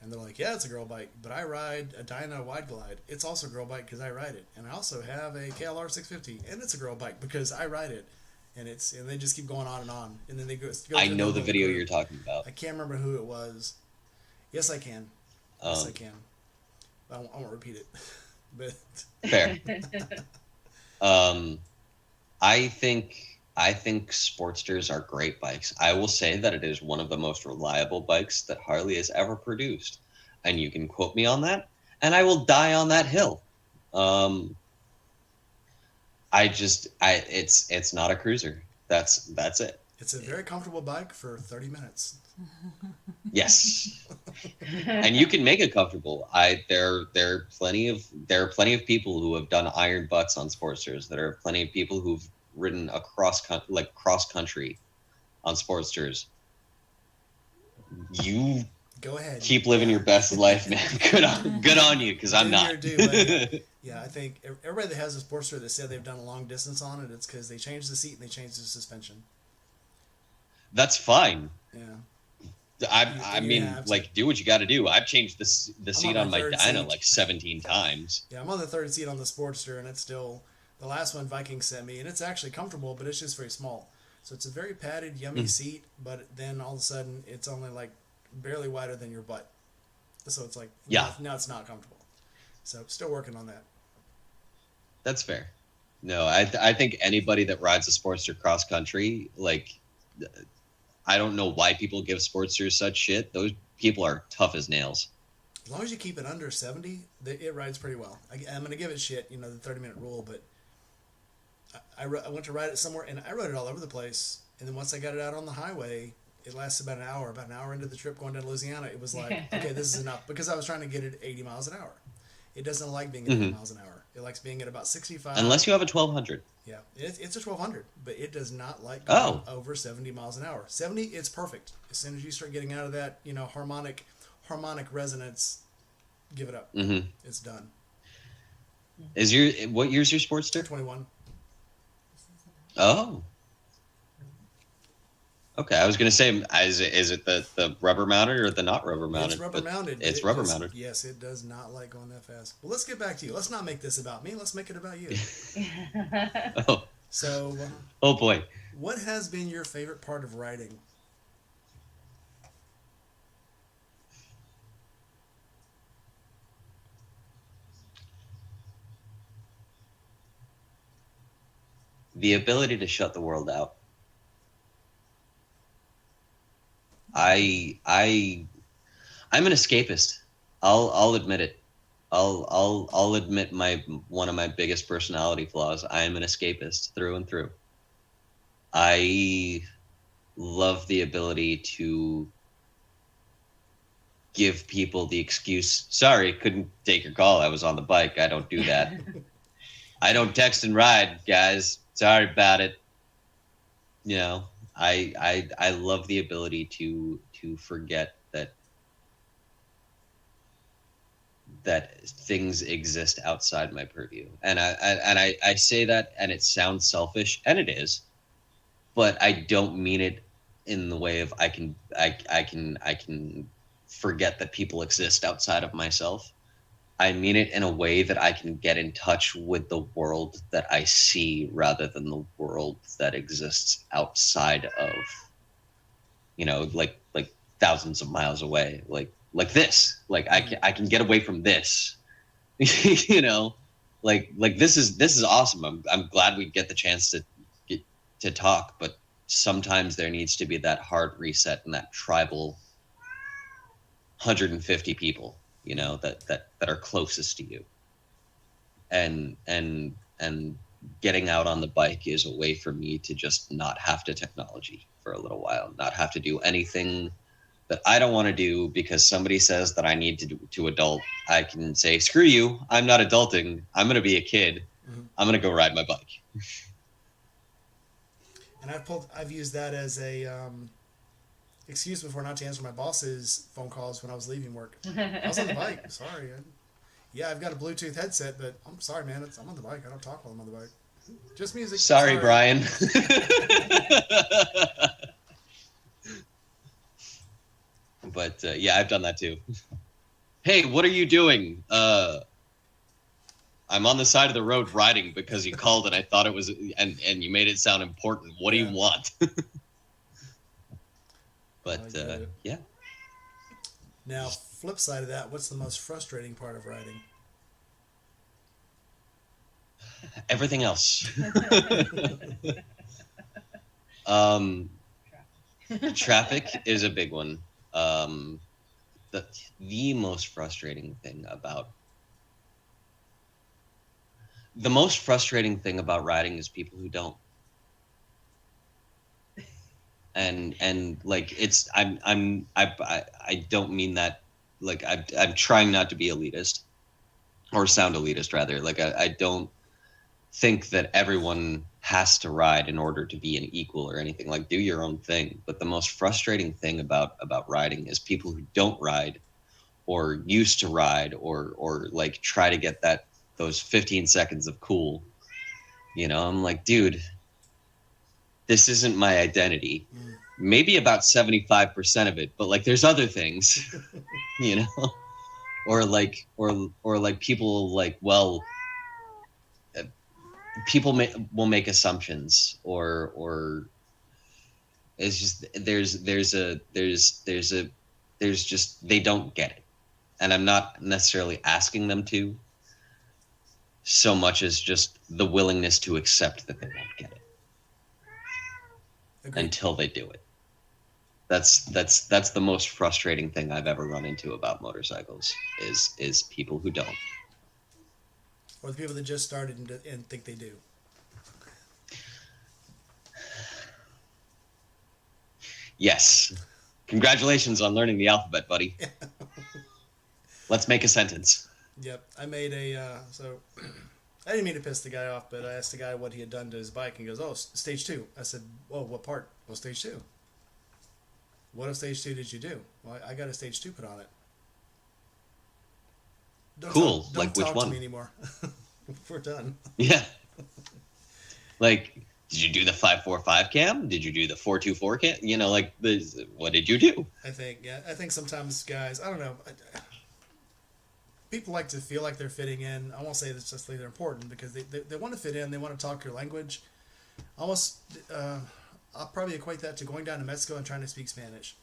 Speaker 1: and they're like, yeah, it's a girl bike, but I ride a Dyna Wide Glide. It's also a girl bike because I ride it, and I also have a KLR 650, and it's a girl bike because I ride it, and they just keep going on, and then they go.
Speaker 2: I
Speaker 1: to
Speaker 2: know the
Speaker 1: whole
Speaker 2: video
Speaker 1: group.
Speaker 2: you're talking about.
Speaker 1: I can't remember who it was. Yes, I can. Yes, I can. I won't repeat it, but
Speaker 2: Fair. I think Sportsters are great bikes. I will say that it is one of the most reliable bikes that Harley has ever produced, and you can quote me on that, and I will die on that hill. It's not a cruiser. That's it.
Speaker 1: it's a very comfortable bike for 30 minutes.
Speaker 2: Yes, and you can make it comfortable. There are plenty of people who have done iron butts on Sportsters. There are plenty of people who've ridden cross country on Sportsters. You
Speaker 1: Go ahead.
Speaker 2: keep living your best life, man. Good on you, because I'm
Speaker 1: Do
Speaker 2: not.
Speaker 1: your due, buddy. Yeah, I think everybody that has a Sportster that said they've done a long distance on it, it's because they changed the seat and they changed the suspension.
Speaker 2: That's fine.
Speaker 1: Yeah.
Speaker 2: I mean,
Speaker 1: have to.
Speaker 2: like, do what you got to do. I've changed the seat
Speaker 1: on
Speaker 2: on
Speaker 1: my
Speaker 2: my
Speaker 1: third
Speaker 2: Dyna
Speaker 1: seat.
Speaker 2: like 17 times.
Speaker 1: Yeah, I'm on the third seat on the Sportster, and it's still the last one Viking sent me, and it's actually comfortable, but it's just very small. So it's a very padded, yummy seat, but then all of a sudden it's only like barely wider than your butt. So it's like,
Speaker 2: Yeah.
Speaker 1: now it's not comfortable. So still working on that.
Speaker 2: That's fair. No, I think anybody that rides a Sportster cross country, like, I don't know why people give Sportsters such shit. Those people are tough as nails.
Speaker 1: As long as you keep it under 70, it rides pretty well. I'm going to give it shit, the 30-minute rule, but I went to ride it somewhere, and I rode it all over the place. And then once I got it out on the highway, it lasted about an hour. About an hour into the trip going down to Louisiana, it was like, okay, this is enough. Because I was trying to get it 80 miles an hour. It doesn't like being at 80 miles an hour. It likes being at about 65.
Speaker 2: Unless you have a 1200.
Speaker 1: Yeah, it's a 1200, but it does not like going
Speaker 2: Oh.
Speaker 1: over 70 miles an hour. 70, it's perfect. As soon as you start getting out of that, harmonic resonance, give it up.
Speaker 2: Mm-hmm.
Speaker 1: It's done.
Speaker 2: What year's your Sportster?
Speaker 1: 21.
Speaker 2: Oh. Okay, I was gonna say, is it the rubber mounted or the not rubber mounted?
Speaker 1: It's rubber mounted.
Speaker 2: It's
Speaker 1: It
Speaker 2: rubber
Speaker 1: just-
Speaker 2: mounted.
Speaker 1: Yes, it does not like going that fast. Well, let's get back to you. Let's not make this about me. Let's make it about you.
Speaker 2: Oh,
Speaker 1: So,
Speaker 2: oh boy.
Speaker 1: what has been your favorite part of riding?
Speaker 2: The ability to shut the world out. I'm an escapist. I'll admit it. I'll admit one of my biggest personality flaws. I am an escapist through and through. I love the ability to give people the excuse, sorry, couldn't take your call. I was on the bike. I don't do that. I don't text and ride, guys. Sorry about it. You know, I love the ability to forget that things exist outside my purview. And I say that, and it sounds selfish, and it is, but I don't mean it in the way of I can forget that people exist outside of myself. I mean it in a way that I can get in touch with the world that I see rather than the world that exists outside of, like thousands of miles away. Like this. Like I can get away from this. you know, like this is awesome. I'm glad we get the chance to talk, but sometimes there needs to be that hard reset and that tribal 150 people, that are closest to you. And getting out on the bike is a way for me to just not have to technology for a little while, not have to do anything that I don't want to do because somebody says that I need to adult. I can say, screw you, I'm not adulting. I'm going to be a kid.
Speaker 1: Mm-hmm.
Speaker 2: I'm going to go ride my bike.
Speaker 1: And I've used that as a excuse before not to answer my boss's phone calls when I was leaving work. I was on the bike. Sorry. Yeah, I've got a Bluetooth headset, but I'm sorry, man. I'm on the bike. I don't talk while I'm on the bike. Just music.
Speaker 2: Sorry. Brian. But yeah, I've done that too. Hey, what are you doing? I'm on the side of the road riding because you called and I thought it was, and you made it sound important. What do you want? But yeah.
Speaker 1: Now, flip side of that, what's the most frustrating part of riding?
Speaker 2: Everything else. Traffic is a big one. The most frustrating thing about riding is people who don't. And like I don't mean that, like I'm trying not to be elitist or sound elitist rather. Like I don't think that everyone has to ride in order to be an equal or anything. Like, do your own thing. But the most frustrating thing about riding is people who don't ride or used to ride or like try to get those 15 seconds of cool. I'm like, dude, this isn't my identity. Maybe about 75% of it, but like there's other things, or like people like, well, people will make assumptions or it's just there's just they don't get it, and I'm not necessarily asking them to so much as just the willingness to accept that they won't get it. Agreed. Until they do it. That's the most frustrating thing I've ever run into about motorcycles is people who don't.
Speaker 1: Or the people that just started and think they do.
Speaker 2: Yes. Congratulations on learning the alphabet, buddy. Let's make a sentence.
Speaker 1: Yep. I made so I didn't mean to piss the guy off, but I asked the guy what he had done to his bike, and he goes, "Oh, stage 2." I said, "Oh, what part?" "Well, stage 2." "What of stage 2 did you do?" "Well, I got a stage 2 put on it."
Speaker 2: Cool.
Speaker 1: Don't
Speaker 2: like which
Speaker 1: talk
Speaker 2: one?
Speaker 1: To me anymore. We're done.
Speaker 2: Yeah. Like, did you do the 545 cam? Did you do the 424 cam? Like, what did you do?
Speaker 1: I think sometimes guys, I don't know. People like to feel like they're fitting in. I won't say that's just they're important because they want to fit in. They want to talk your language. Almost, I'll probably equate that to going down to Mexico and trying to speak Spanish.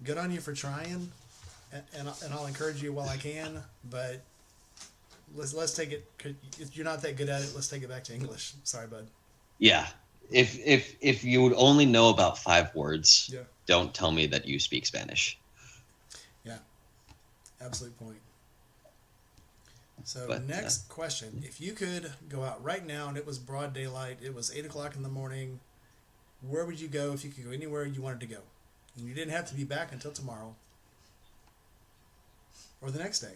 Speaker 1: Good on you for trying, and I'll encourage you while I can. But let's take it. If you're not that good at it, let's take it back to English. Sorry, bud.
Speaker 2: Yeah. If you would only know about 5 words,
Speaker 1: yeah.
Speaker 2: Don't tell me that you speak Spanish.
Speaker 1: Yeah. Absolute point. So next question. If you could go out right now and it was broad daylight, it was 8 o'clock in the morning, where would you go if you could go anywhere you wanted to go? And you didn't have to be back until tomorrow. or the next day?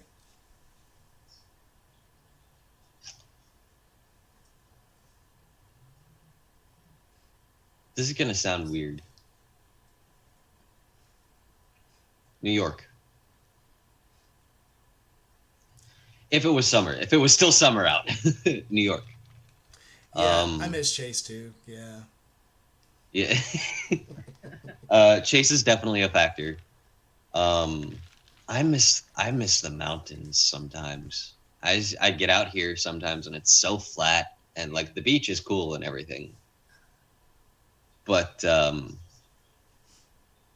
Speaker 2: This is gonna sound weird. New York. If it was summer, if it was still summer out, New York.
Speaker 1: Yeah, I miss Chase too. Yeah.
Speaker 2: Yeah. Chase is definitely a factor. I miss the mountains sometimes. I get out here sometimes and it's so flat, and like the beach is cool and everything. But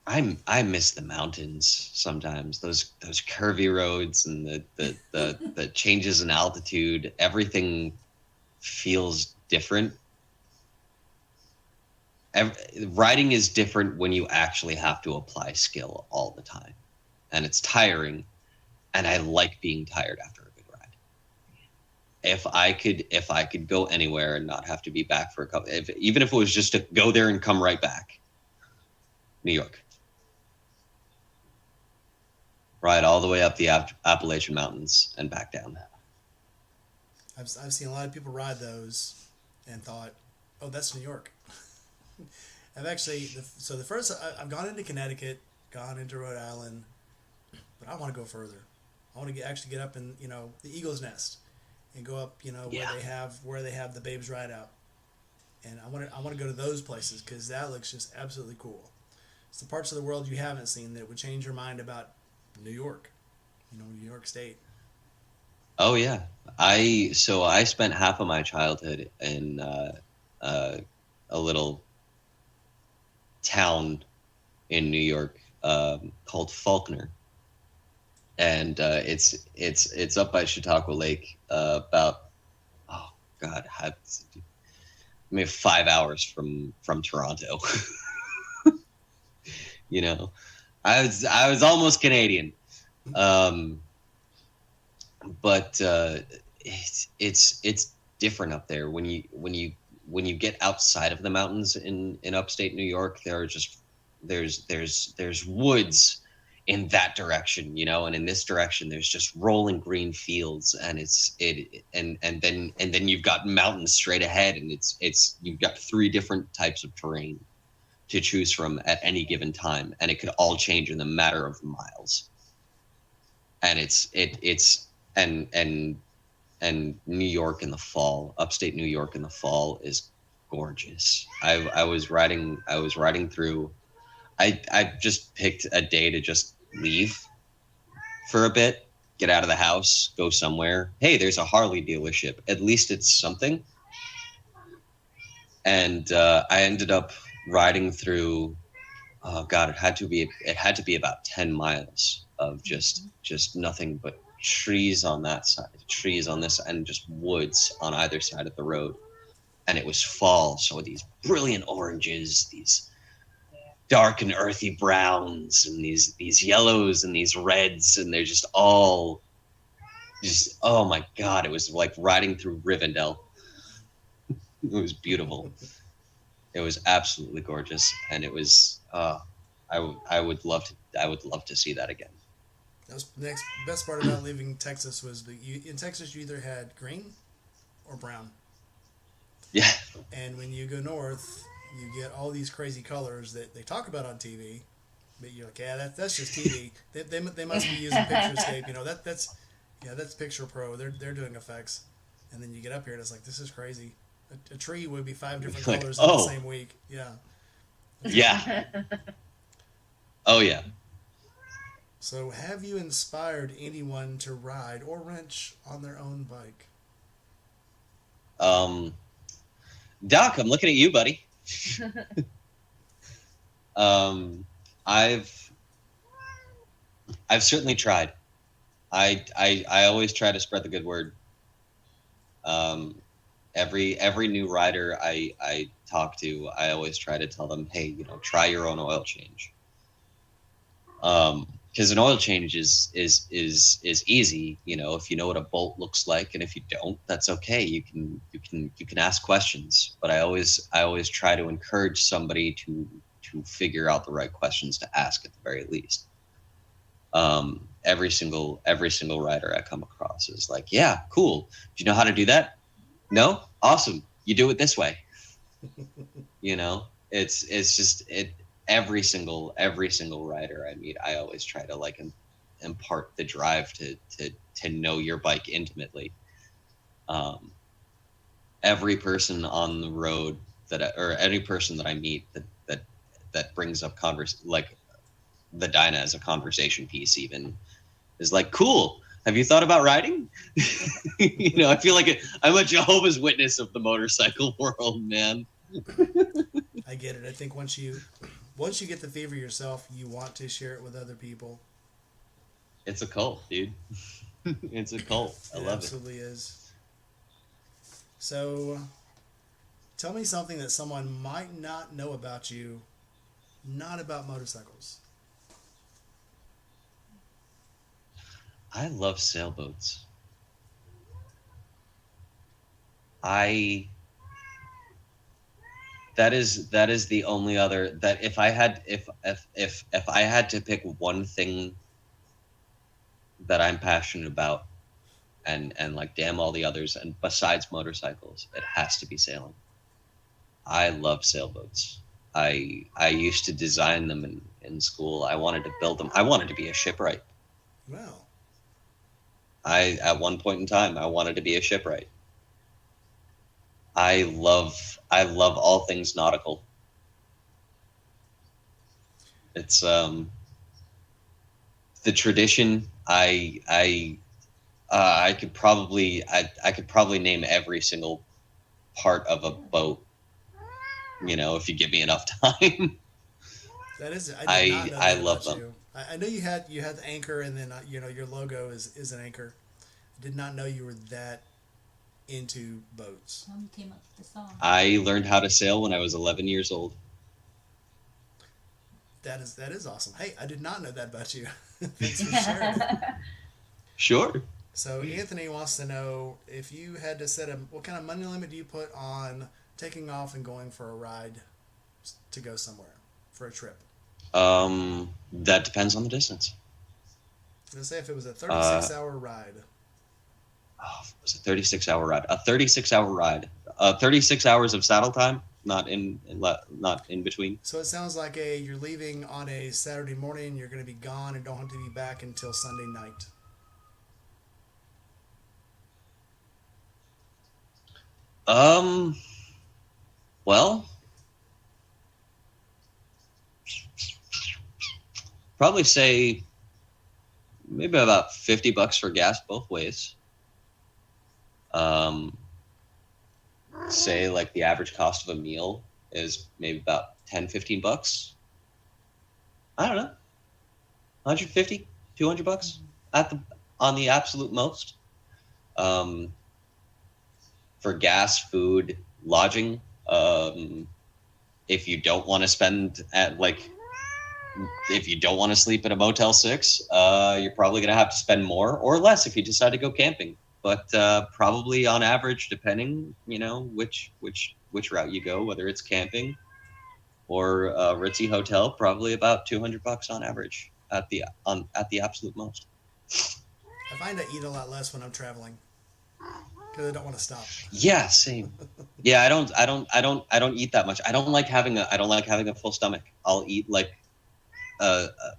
Speaker 2: I miss the mountains sometimes. Those curvy roads and the changes in altitude. Everything feels different. Riding is different when you actually have to apply skill all the time, and it's tiring. And I like being tired after a good ride. If I could go anywhere and not have to be back for a couple, even if it was just to go there and come right back, New York. Ride all the way up the Appalachian Mountains and back down.
Speaker 1: I've seen a lot of people ride those and thought, oh, that's New York. I've actually, the first, I've gone into Connecticut, gone into Rhode Island, but I want to go further. I want to actually get up in, the Eagle's Nest and go up, where they have the Babes Ride Out. And I want to go to those places because that looks just absolutely cool. It's the parts of the world you haven't seen that would change your mind about New York, New York State.
Speaker 2: Oh yeah, I spent half of my childhood in a little town in New York called Faulkner, and it's up by Chautauqua Lake, about maybe 5 hours from Toronto. I was almost Canadian, but it's different up there when you get outside of the mountains in upstate New York. There's woods in that direction, and in this direction there's just rolling green fields, and then you've got mountains straight ahead, and you've got 3 different types of terrain to choose from at any given time, and it could all change in a matter of miles. And and New York in the fall, upstate New York in the fall is gorgeous. I was riding through. I just picked a day to just leave for a bit, get out of the house, go somewhere. Hey, there's a Harley dealership. At least it's something. And I ended up riding through, oh god, it had to be about 10 miles of just nothing but trees on that side, trees on this, and just woods on either side of the road. And it was fall, so these brilliant oranges, these dark and earthy browns, and these yellows and these reds, and they're just all oh my god, it was like riding through Rivendell. It was beautiful. It was absolutely gorgeous, and it was. I would love to see that again.
Speaker 1: That was the best part about leaving Texas was in Texas you either had green or brown.
Speaker 2: Yeah.
Speaker 1: And when you go north, you get all these crazy colors that they talk about on TV, but you're like, yeah, that's just TV. they must be using PictureScape. That's Picture Pro. They're doing effects, and then you get up here and it's like, this is crazy. A tree would be 5 different colors in the same week. Yeah.
Speaker 2: Yeah. Oh yeah.
Speaker 1: So, have you inspired anyone to ride or wrench on their own bike?
Speaker 2: Doc, I'm looking at you, buddy. I've certainly tried. I always try to spread the good word. Every new rider I talk to, I always try to tell them, hey, try your own oil change. Because an oil change is easy, if you know what a bolt looks like, and if you don't, that's okay. You can ask questions, but I always try to encourage somebody to figure out the right questions to ask at the very least. Every single rider I come across is like, yeah, cool. Do you know how to do that? No? Awesome. You do it this way. You know, it's just it. Every single rider I meet, I always try to like impart the drive to know your bike intimately. Um, every person on the road or any person that I meet that brings up like the Dyna as a conversation piece even is like, cool. Have you thought about riding? I feel like I'm a Jehovah's Witness of the motorcycle world, man.
Speaker 1: I get it. I think once you get the fever yourself, you want to share it with other people.
Speaker 2: It's a cult, dude. It's a cult. I love it.
Speaker 1: Absolutely is. So, tell me something that someone might not know about you, not about motorcycles.
Speaker 2: I love sailboats. I that is the only other that if I had to pick one thing that I'm passionate about and like damn all the others and besides motorcycles, it has to be sailing. I love sailboats. I used to design them in school. I wanted to build them. I wanted to be a shipwright.
Speaker 1: Wow.
Speaker 2: At one point in time I wanted to be a shipwright. I love all things nautical. It's the tradition. I could probably name every single part of a boat, if you give me enough time.
Speaker 1: That is, I did not know
Speaker 2: I
Speaker 1: that
Speaker 2: love
Speaker 1: about
Speaker 2: them.
Speaker 1: you. I know you had the anchor, and then your logo is an anchor. I did not know you were that into boats.
Speaker 3: When you came up with the song.
Speaker 2: I learned how to sail when I was 11 years old.
Speaker 1: That is awesome. Hey, I did not know that about you. Thanks for sharing it.
Speaker 2: Sure.
Speaker 1: So Anthony wants to know if you had to set what kind of money limit do you put on taking off and going for a ride to go somewhere for a trip?
Speaker 2: That depends on the distance.
Speaker 1: Let's say if it was a 36-hour ride.
Speaker 2: It was a 36-hour ride. A 36-hour ride. 36 hours of saddle time, not in between.
Speaker 1: So it sounds like you're leaving on a Saturday morning, you're going to be gone and don't have to be back until Sunday night.
Speaker 2: Well, probably say maybe about $50 for gas both ways. Say like the average cost of a meal is maybe about $10-15. I don't know. 150, $200 on the absolute most. For gas, food, lodging, if you don't want to if you don't want to sleep at a Motel 6, you're probably going to have to spend more or less if you decide to go camping. But probably on average, depending, which route you go, whether it's camping or a ritzy hotel, probably about $200 on average at the absolute most.
Speaker 1: I find I eat a lot less when I'm traveling because I don't want to stop.
Speaker 2: Yeah, same. Yeah, I don't eat that much. I don't like having a full stomach. I'll eat like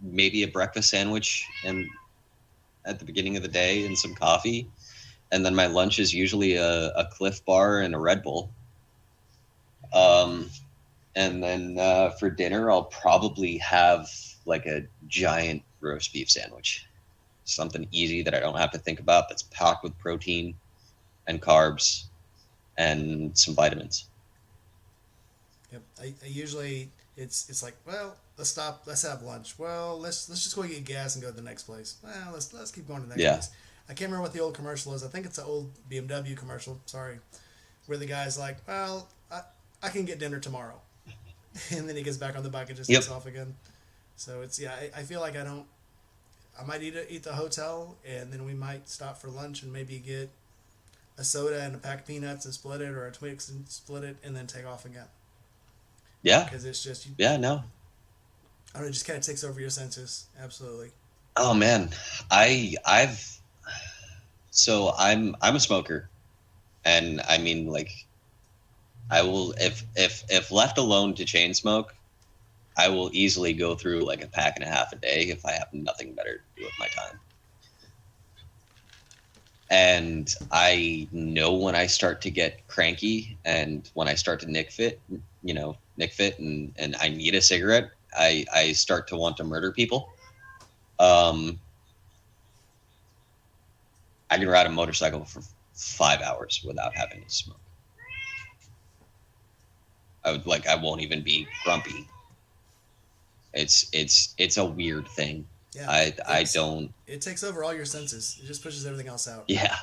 Speaker 2: maybe a breakfast sandwich and at the beginning of the day and some coffee. And then my lunch is usually a Cliff Bar and a Red Bull. And then for dinner, I'll probably have like a giant roast beef sandwich. Something easy that I don't have to think about, that's packed with protein and carbs and some vitamins.
Speaker 1: Yep. I usually, it's like, well, let's stop, let's have lunch. Well, let's just go get gas and go to the next place. Well, let's keep going to the next place. I can't remember what the old commercial is. I think it's an old BMW commercial. Sorry, where the guy's like, "Well, I can get dinner tomorrow," and then he gets back on the bike and just takes off again. So it's I feel like I might eat the hotel, and then we might stop for lunch and maybe get a soda and a pack of peanuts and split it, or a Twix and split it, and then take off again.
Speaker 2: Yeah.
Speaker 1: Because it's just
Speaker 2: no.
Speaker 1: I don't know, it just kind of takes over your senses. Absolutely.
Speaker 2: Oh man, I've so I'm a smoker, and I mean like I will if left alone to chain smoke, I will easily go through like a pack and a half a day if I have nothing better to do with my time. And I know when I start to get cranky and when I start to nick fit and I need a cigarette, I start to want to murder people. Um, I can ride a motorcycle for 5 hours without having to smoke. I won't even be grumpy. It's a weird thing.
Speaker 1: Yeah,
Speaker 2: I don't.
Speaker 1: it takes over all your senses. It just pushes everything else out.
Speaker 2: Yeah,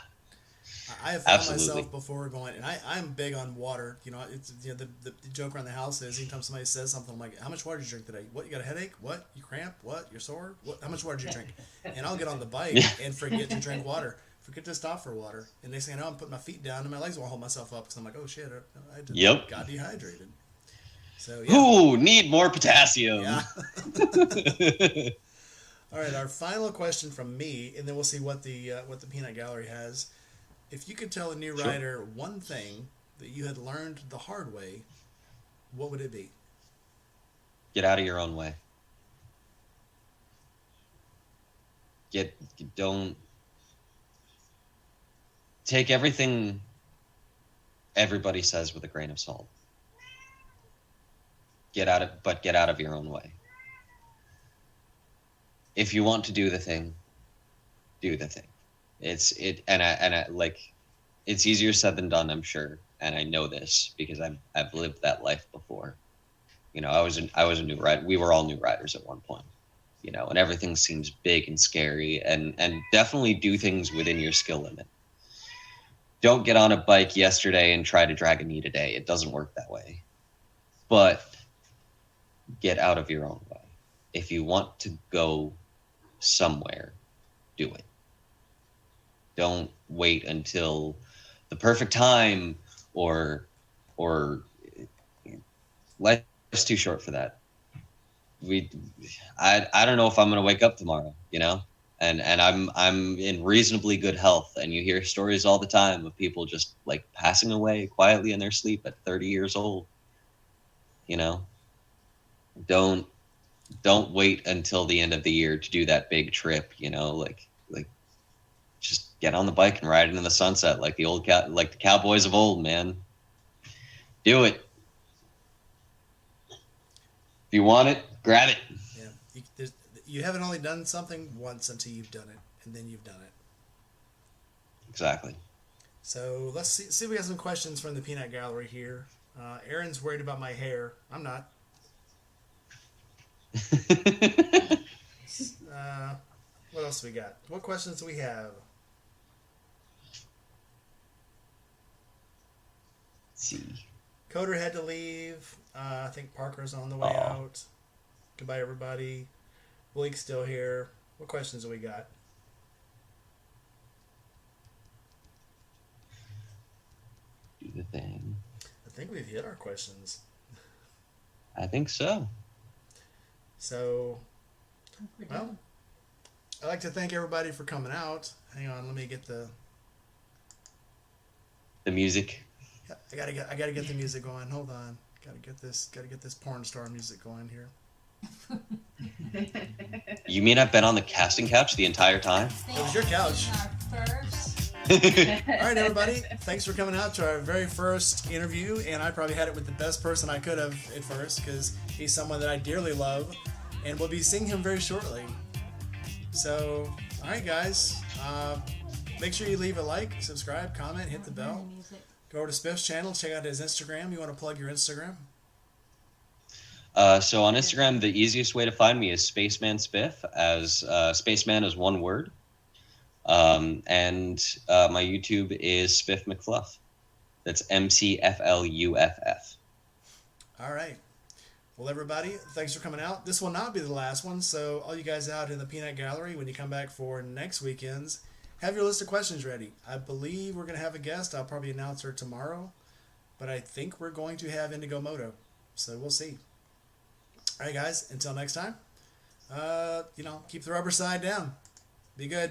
Speaker 1: I have found
Speaker 2: absolutely.
Speaker 1: myself before going, and I'm big on water. You know, it's the joke around the house is anytime somebody says something, I'm like, "How much water did you drink today? What, you got a headache? What, you cramp? What, you're sore? What? How much water did you drink?" And I'll get on the bike
Speaker 2: Yeah.
Speaker 1: and forget to drink water, forget to stop for water, and next thing I know, I'm putting my feet down and my legs won't hold myself up because I'm like, "Oh shit, I just
Speaker 2: Yep.
Speaker 1: got dehydrated." So yeah,
Speaker 2: Who need more potassium?
Speaker 1: yeah. All right, our final question from me, and then we'll see what the peanut gallery has. If you could tell a new
Speaker 2: Sure.
Speaker 1: rider one thing that you had learned the hard way, what would it be?
Speaker 2: Get out of your own way. Don't take everything everybody says with a grain of salt. Get out of your own way. If you want to do the thing, do the thing. It's easier said than done, I'm sure, and I know this because I've lived that life before. You know, I was a new rider. We were all new riders at one point. You know, and everything seems big and scary, and definitely do things within your skill limit. Don't get on a bike yesterday and try to drag a knee today. It doesn't work that way. But get out of your own way. If you want to go somewhere, do it. Don't wait until the perfect time or life's too short for that. I don't know if I'm gonna wake up tomorrow, you know? And I'm in reasonably good health, and you hear stories all the time of people just like passing away quietly in their sleep at 30 years old. You know? Don't wait until the end of the year to do that big trip, you know, like just get on the bike and ride into the sunset like like the cowboys of old, man. Do it. If you want it, grab it.
Speaker 1: Yeah, you haven't only done something once until you've done it, and then you've done it.
Speaker 2: Exactly.
Speaker 1: So let's see if we got some questions from the peanut gallery here. Aaron's worried about my hair. I'm not. What else we got? What questions do we have?
Speaker 2: Let's see.
Speaker 1: Coder had to leave. I think Parker's on the way
Speaker 2: Aw.
Speaker 1: out. Goodbye, everybody. Bleak's still here. What questions do we got?
Speaker 2: Do the thing.
Speaker 1: I think we've hit our questions.
Speaker 2: I think so.
Speaker 1: So,
Speaker 3: We're
Speaker 1: well,
Speaker 3: done.
Speaker 1: I'd like to thank everybody for coming out. Hang on, let me get the.
Speaker 2: The music.
Speaker 1: I gotta get the music going. Hold on. Gotta get this porn star music going here.
Speaker 2: You mean I've been on the casting couch the entire time?
Speaker 1: It was your couch.
Speaker 3: Our first.
Speaker 1: All right, everybody. Thanks for coming out to our very first interview, and I probably had it with the best person I could have at first because he's someone that I dearly love, and we'll be seeing him very shortly. So, all right, guys. Make sure you leave a like, subscribe, comment, hit the bell.
Speaker 3: Music.
Speaker 1: Go over to Spiff's channel, check out his Instagram. You want to plug your Instagram?
Speaker 2: So on Instagram, the easiest way to find me is Spaceman Spiff, as Spaceman is one word. And my YouTube is Spiff McFluff. That's MCFLUFF.
Speaker 1: All right. Well, everybody, thanks for coming out. This will not be the last one, so all you guys out in the Peanut Gallery, when you come back for next weekend's, have your list of questions ready. I believe we're going to have a guest. I'll probably announce her tomorrow, but I think we're going to have Indigo Moto, so we'll see. All right, guys, until next time, keep the rubber side down. Be good.